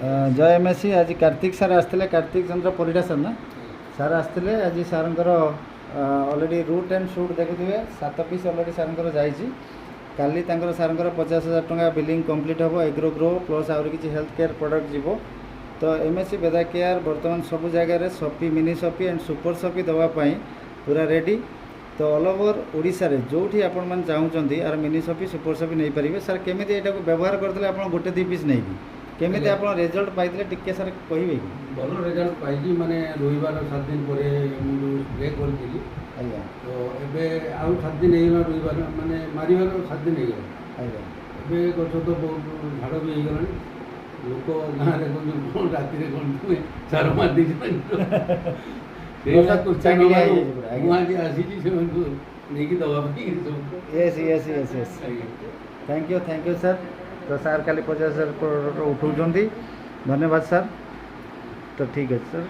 जय एमएससी आज कार्तिक सार आसते कार्तिक चंद्र परिडा सर ना सार आसते आज sir already route and shoot देखुए 7 पीस ऑलरेडी सार जाइए काली सार 50,000 टका बिलिंग कंप्लीट हम एग्रो ग्रो प्लस आउरी किसी हेल्थ केयर प्रोडक्ट जीव तो एमएससी वेदा केयर बर्तमान सब जगह shoppy mini shoppy and super shoppy दवापाई पूरा रेडी तो ऑल ओवर ओडिशा रे जो आपण मैंने चाहूँगी यार मिनी शॉपी सुपर शॉपी नहीं पारे सर केमी यहाँ व्यवहार करते आप गोटे 2 पीस नहीं केमी आप रिजल्ट पाइले टिके सर कहे कि भल रिजल्ट पाई माने रोइबार 7 दिन पर स्प्रे करी आज्ञा तो एबे आउ 7 दिन हो रोइबार माने मारिबार 7 दिन हो आज्ञा एबे गछ तो बहुत झाड़ भी हो गलानी लोक गाँव में कौन राति कौन तुम सार मार दी yes yes yes yes thank you sir तो सार खाली 50,000 उठाऊँ धन्यवाद सर तो ठीक है सर।